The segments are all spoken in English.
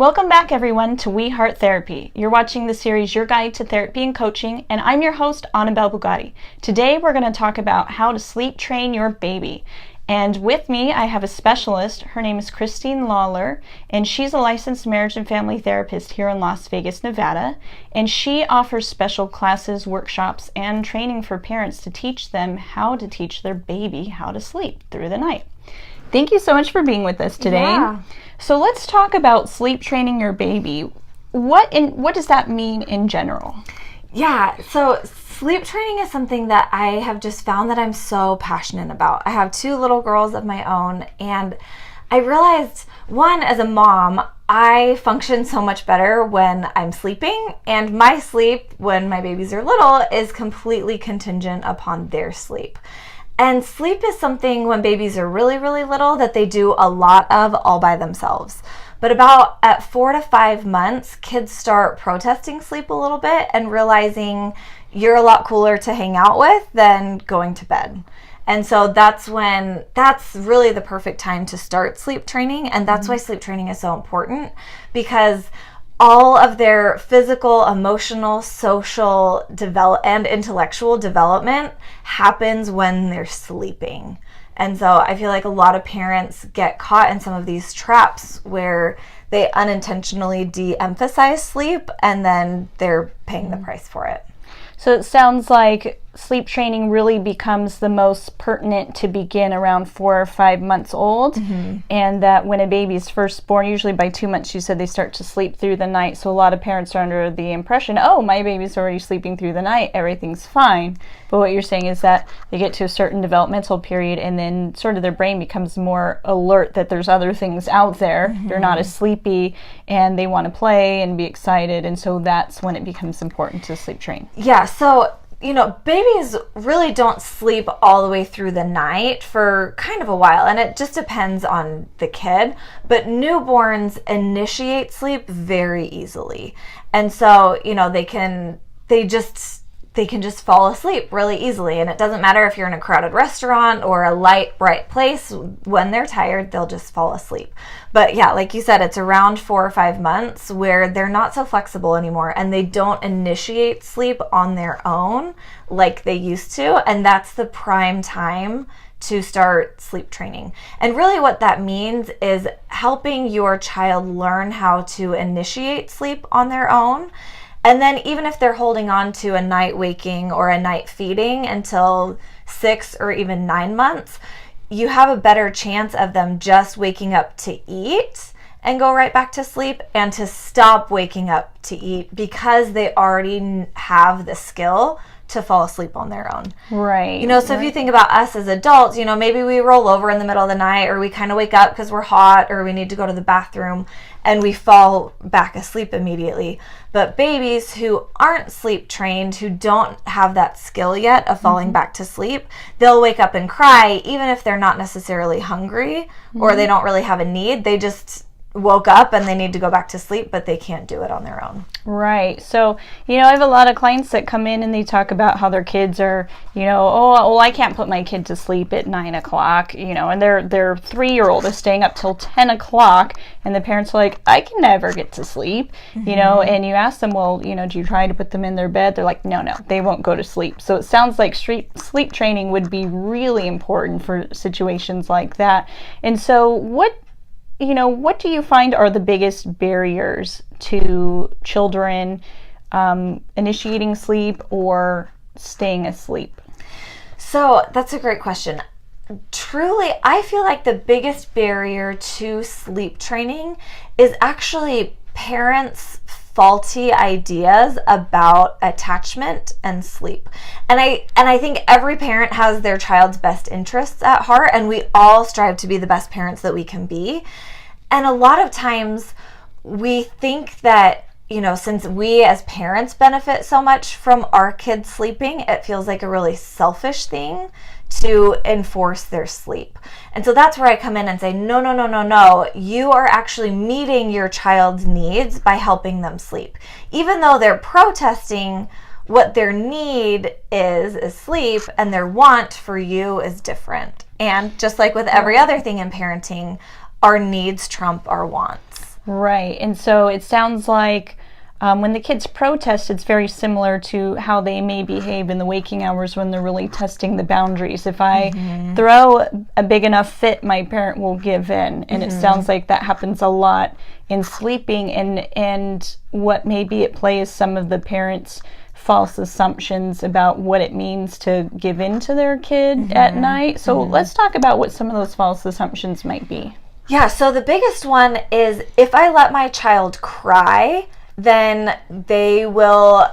Welcome back, everyone, to We Heart Therapy. You're watching the series Your Guide to Therapy and Coaching, and I'm your host, Anabelle Bugatti. Today, we're going to talk about how to sleep train your baby. And with me, I have a specialist. Her name is Christine Lawler, and she's a licensed marriage and family therapist here in Las Vegas, Nevada. And she offers special classes, workshops, and training for parents to teach them how to teach their baby how to sleep through the night. Thank you so much for being with us today. Yeah. So let's talk about sleep training your baby. What does that mean in general? Yeah, so sleep training is something that I have just found that I'm so passionate about. I have 2 little girls of my own, and I realized, one, as a mom, I function so much better when I'm sleeping, and my sleep when my babies are little is completely contingent upon their sleep. And sleep is something when babies are really, really little that they do a lot of all by themselves. But about at 4 to 5 months, kids start protesting sleep a little bit and realizing you're a lot cooler to hang out with than going to bed. And so that's really the perfect time to start sleep training. And that's why sleep training is so important, because all of their physical, emotional, social, and intellectual development happens when they're sleeping. And so I feel like a lot of parents get caught in some of these traps where they unintentionally de-emphasize sleep, and then they're paying the price for it. So it sounds like sleep training really becomes the most pertinent to begin around 4 or 5 months old. And that when a baby is first born, usually by 2 months, you said they start to sleep through the night. So a lot of parents are under the impression, oh, my baby's already sleeping through the night, everything's fine. But what you're saying is that they get to a certain developmental period, and then sort of their brain becomes more alert that there's other things out there. They're not as sleepy, and they want to play and be excited. And so that's when it becomes important to sleep train. Yeah, so babies really don't sleep all the way through the night for kind of a while, and it just depends on the kid. But newborns initiate sleep very easily. And so, they can just fall asleep really easily. And it doesn't matter if you're in a crowded restaurant or a light, bright place. When they're tired, they'll just fall asleep. But yeah, like you said, it's around 4 or 5 months where they're not so flexible anymore, and they don't initiate sleep on their own like they used to. And that's the prime time to start sleep training. And really what that means is helping your child learn how to initiate sleep on their own. And then even if they're holding on to a night waking or a night feeding until 6 or even 9 months, you have a better chance of them just waking up to eat and go right back to sleep, and to stop waking up to eat because they already have the skill to fall asleep on their own. Right. So if you think about us as adults, maybe we roll over in the middle of the night, or we kind of wake up because we're hot or we need to go to the bathroom, and we fall back asleep immediately. But babies who aren't sleep trained, who don't have that skill yet of falling back to sleep, they'll wake up and cry even if they're not necessarily hungry or they don't really have a need. They just woke up and they need to go back to sleep, but they can't do it on their own. Right. So, I have a lot of clients that come in and they talk about how their kids are, oh, well, I can't put my kid to sleep at 9 o'clock, and their 3-year-old is staying up till 10 o'clock, and the parents are like, I can never get to sleep, and you ask them, well, do you try to put them in their bed? They're like, no, they won't go to sleep. So it sounds like sleep training would be really important for situations like that. And so what do you find are the biggest barriers to children initiating sleep or staying asleep? So that's a great question. Truly, I feel like the biggest barrier to sleep training is actually parents' faulty ideas about attachment and sleep. And I think every parent has their child's best interests at heart, and we all strive to be the best parents that we can be. And a lot of times we think that, since we as parents benefit so much from our kids sleeping, it feels like a really selfish thing to enforce their sleep. And so that's where I come in and say, no. You are actually meeting your child's needs by helping them sleep. Even though they're protesting, what their need is sleep, and their want for you is different. And just like with every other thing in parenting, our needs trump our wants. Right. And so it sounds like when the kids protest, it's very similar to how they may behave in the waking hours when they're really testing the boundaries. If I throw a big enough fit, my parent will give in. And it sounds like that happens a lot in sleeping. And what may be at play is some of the parents' false assumptions about what it means to give in to their kid at night. So let's talk about what some of those false assumptions might be. Yeah, so the biggest one is if I let my child cry, then it will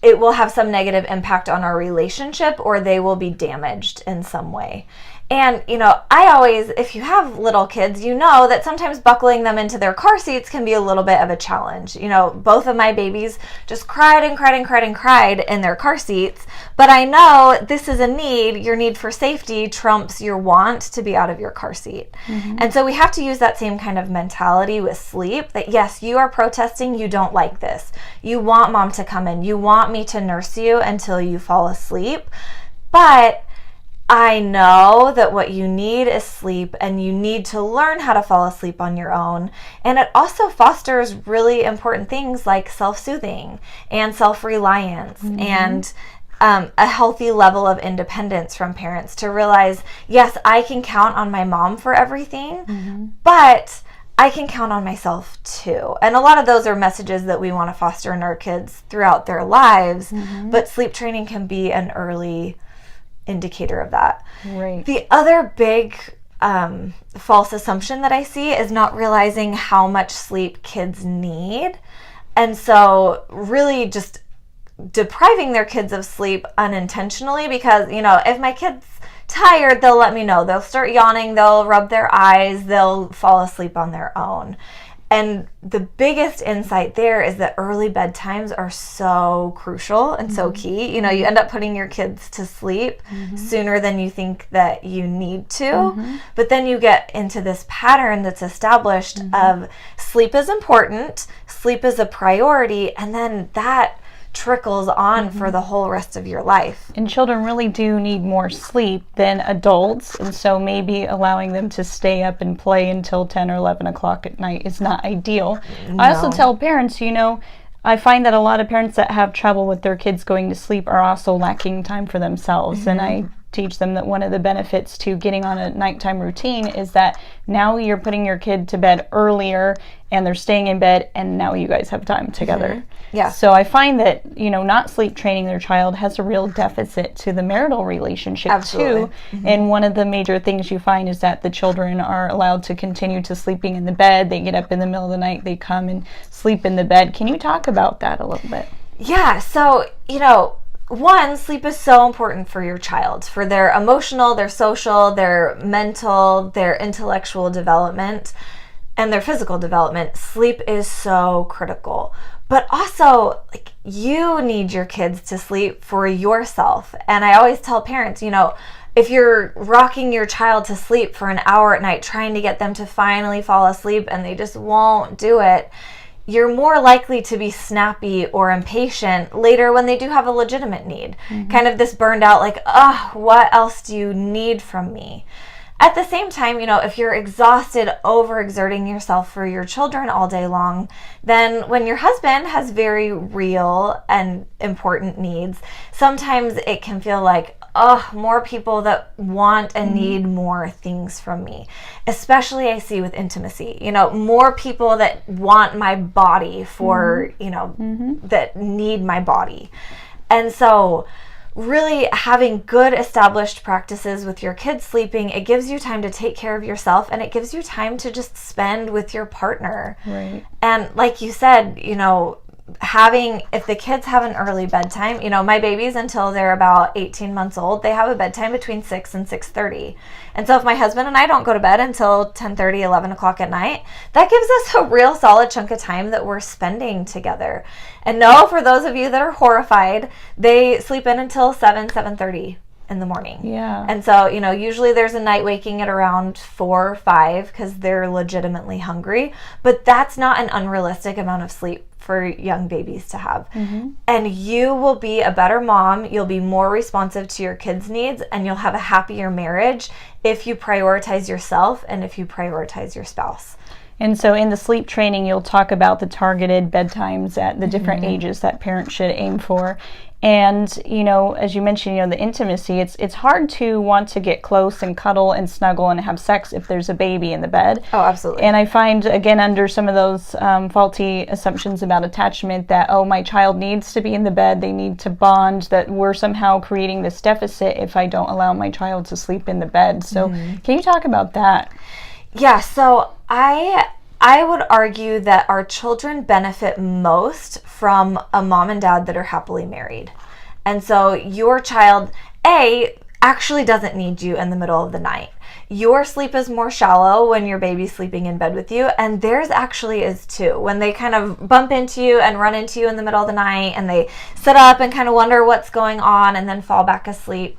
have some negative impact on our relationship, or they will be damaged in some way. And, if you have little kids, you know that sometimes buckling them into their car seats can be a little bit of a challenge. Both of my babies just cried and cried and cried and cried in their car seats. But I know this is a need. Your need for safety trumps your want to be out of your car seat. And so we have to use that same kind of mentality with sleep, that yes, you are protesting. You don't like this. You want mom to come in. You want me to nurse you until you fall asleep. But I know that what you need is sleep, and you need to learn how to fall asleep on your own. And it also fosters really important things like self-soothing and self-reliance and a healthy level of independence from parents to realize, yes, I can count on my mom for everything, but I can count on myself too. And a lot of those are messages that we want to foster in our kids throughout their lives, but sleep training can be an early indicator of that. Right. The other big false assumption that I see is not realizing how much sleep kids need. And so really just depriving their kids of sleep unintentionally, because, if my kid's tired, they'll let me know. They'll start yawning, they'll rub their eyes, they'll fall asleep on their own. And the biggest insight there is that early bedtimes are so crucial and so key. You end up putting your kids to sleep sooner than you think that you need to. But then you get into this pattern that's established of sleep is important, sleep is a priority, and then that trickles on for the whole rest of your life. And children really do need more sleep than adults, and so maybe allowing them to stay up and play until 10 or 11 o'clock at night is not ideal. No. I also tell parents, I find that a lot of parents that have trouble with their kids going to sleep are also lacking time for themselves, and I teach them that one of the benefits to getting on a nighttime routine is that now you're putting your kid to bed earlier and they're staying in bed, and now you guys have time together. Yeah. So I find that, not sleep training their child has a real deficit to the marital relationship too. And one of the major things you find is that the children are allowed to continue to sleeping in the bed. They get up in the middle of the night, they come and sleep in the bed. Can you talk about that a little bit? Yeah. So, one, sleep is so important for your child, for their emotional, their social, their mental, their intellectual development, and their physical development. Sleep is so critical. But also, you need your kids to sleep for yourself. And I always tell parents, if you're rocking your child to sleep for an hour at night, trying to get them to finally fall asleep and they just won't do it, you're more likely to be snappy or impatient later when they do have a legitimate need. Kind of this burned out, what else do you need from me? At the same time, if you're exhausted, overexerting yourself for your children all day long, then when your husband has very real and important needs, sometimes it can feel like, more people that want and need more things from me. Especially I see with intimacy, more people that want my body for, that need my body. And so really having good established practices with your kids sleeping, it gives you time to take care of yourself, and it gives you time to just spend with your partner. Right. And like you said, if the kids have an early bedtime, my babies, until they're about 18 months old, they have a bedtime between 6 and 6:30. And so if my husband and I don't go to bed until 10:30, 11 o'clock at night, that gives us a real solid chunk of time that we're spending together. And no, for those of you that are horrified, they sleep in until 7:30 in the morning. Yeah. And so, usually there's a night waking at around 4 or 5 because they're legitimately hungry, but that's not an unrealistic amount of sleep for young babies to have. And you will be a better mom, you'll be more responsive to your kids' needs, and you'll have a happier marriage if you prioritize yourself and if you prioritize your spouse. And so in the sleep training, you'll talk about the targeted bedtimes at the different ages that parents should aim for. And, you know, as you mentioned, you know, the intimacy, it's hard to want to get close and cuddle and snuggle and have sex if there's a baby in the bed. Oh, absolutely. And I find, again, under some of those faulty assumptions about attachment that, oh, my child needs to be in the bed, they need to bond, that we're somehow creating this deficit if I don't allow my child to sleep in the bed. So can you talk about that? Yeah, so I would argue that our children benefit most from a mom and dad that are happily married. And so your child, actually doesn't need you in the middle of the night. Your sleep is more shallow when your baby's sleeping in bed with you, and theirs actually is too. When they kind of bump into you and run into you in the middle of the night, and they sit up and kind of wonder what's going on and then fall back asleep,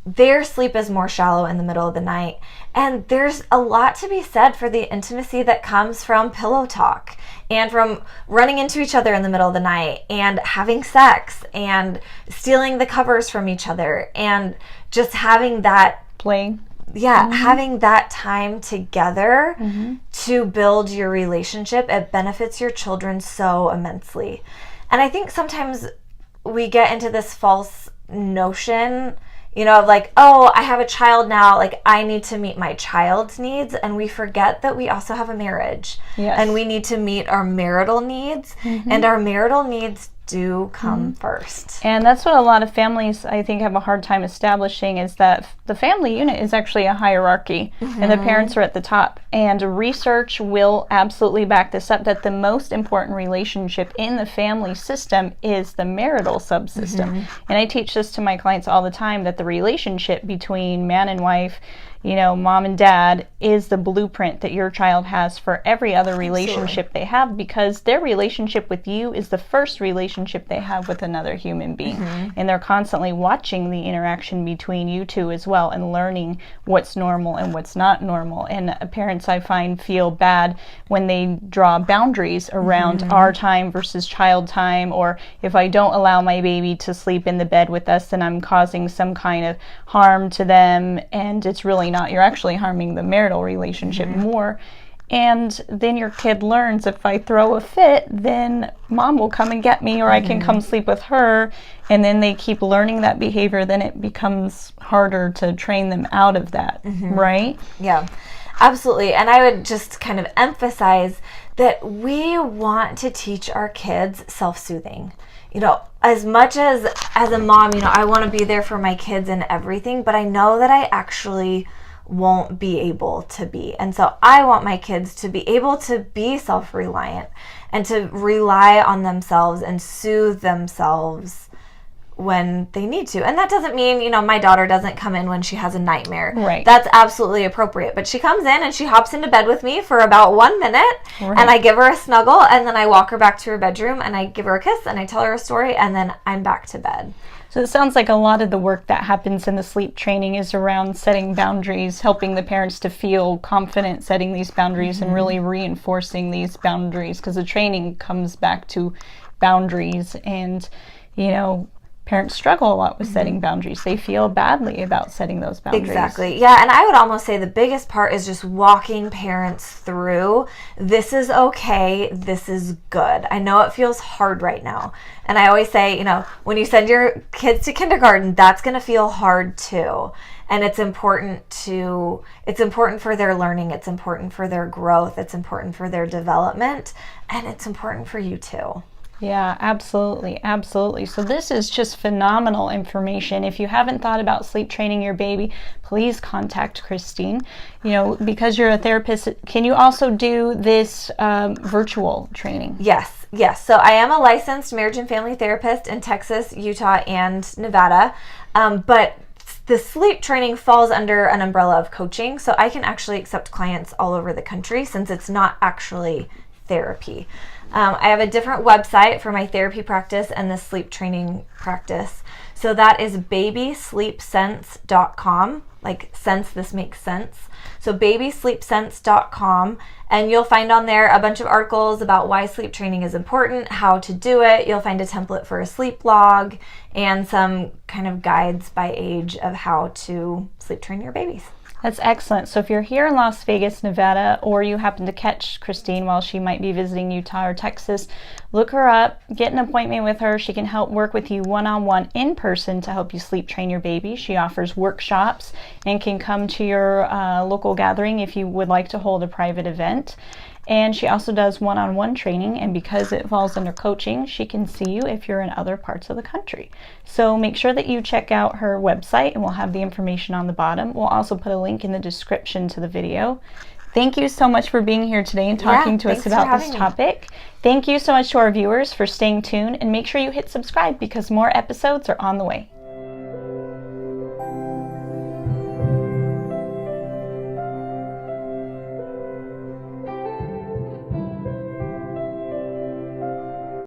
their sleep is more shallow in the middle of the night. And there's a lot to be said for the intimacy that comes from pillow talk and from running into each other in the middle of the night and having sex and stealing the covers from each other and just having that playing. Yeah, having that time together to build your relationship. It benefits your children so immensely. And I think sometimes we get into this false notion, you know, of like, oh, I have a child now, like I need to meet my child's needs. And we forget that we also have a marriage. Yes. And we need to meet our marital needs. And our marital needs do come first. And that's what a lot of families, I think, have a hard time establishing, is that the family unit is actually a hierarchy and the parents are at the top. And research will absolutely back this up, that the most important relationship in the family system is the marital subsystem. And I teach this to my clients all the time, that the relationship between man and wife, you know, mom and dad, is the blueprint that your child has for every other relationship they have, because their relationship with you is the first relationship they have with another human being. And they're constantly watching the interaction between you two as well and learning what's normal and what's not normal. And parents, I find, feel bad when they draw boundaries around our time versus child time, or if I don't allow my baby to sleep in the bed with us, then I'm causing some kind of harm to them, and it's really not. You're actually harming the marital relationship more. And then your kid learns, if I throw a fit, then mom will come and get me, or I can come sleep with her. And then they keep learning that behavior. Then it becomes harder to train them out of that, right? Yeah, absolutely. And I would just kind of emphasize that we want to teach our kids self-soothing. You know, as much as a mom, you know, I want to be there for my kids and everything, but I know that I actually won't be able to be. And so I want my kids to be able to be self-reliant and to rely on themselves and soothe themselves when they need to. And that doesn't mean, you know, my daughter doesn't come in when she has a nightmare. Right. That's absolutely appropriate. But she comes in and she hops into bed with me for about 1 minute, Right. and I give her a snuggle, and then I walk her back to her bedroom and I give her a kiss and I tell her a story, and then I'm back to bed. So it sounds like a lot of the work that happens in the sleep training is around setting boundaries, helping the parents to feel confident setting these boundaries and really reinforcing these boundaries, because the training comes back to boundaries. And, you know, parents struggle a lot with setting boundaries. They feel badly about setting those boundaries. Exactly. Yeah, and I would almost say the biggest part is just walking parents through, this is okay, this is good. I know it feels hard right now. And I always say, you know, when you send your kids to kindergarten, that's going to feel hard too. And it's important for their learning, it's important for their growth, it's important for their development, and it's important for you too. Yeah, absolutely. Absolutely. So this is just phenomenal information. If you haven't thought about sleep training your baby, please contact Christine. You know, because you're a therapist, can you also do this virtual training? Yes. So I am a licensed marriage and family therapist in Texas, Utah, and Nevada. But the sleep training falls under an umbrella of coaching. So I can actually accept clients all over the country, since it's not actually therapy. I have a different website for my therapy practice and the sleep training practice. So that is babysleepsense.com. Like sense, this makes sense. So babysleepsense.com. And you'll find on there a bunch of articles about why sleep training is important, how to do it. You'll find a template for a sleep log and some kind of guides by age of how to sleep train your babies. That's excellent. So if you're here in Las Vegas, Nevada, or you happen to catch Christine while she might be visiting Utah or Texas, look her up, get an appointment with her. She can help work with you one-on-one in person to help you sleep train your baby. She offers workshops and can come to your local gathering if you would like to hold a private event. And she also does one-on-one training, and because it falls under coaching, she can see you if you're in other parts of the country. So make sure that you check out her website, and we'll have the information on the bottom. We'll also put a link in the description to the video. Thank you so much for being here today and talking to us about this topic. Thank you so much to our viewers for staying tuned, and make sure you hit subscribe because more episodes are on the way.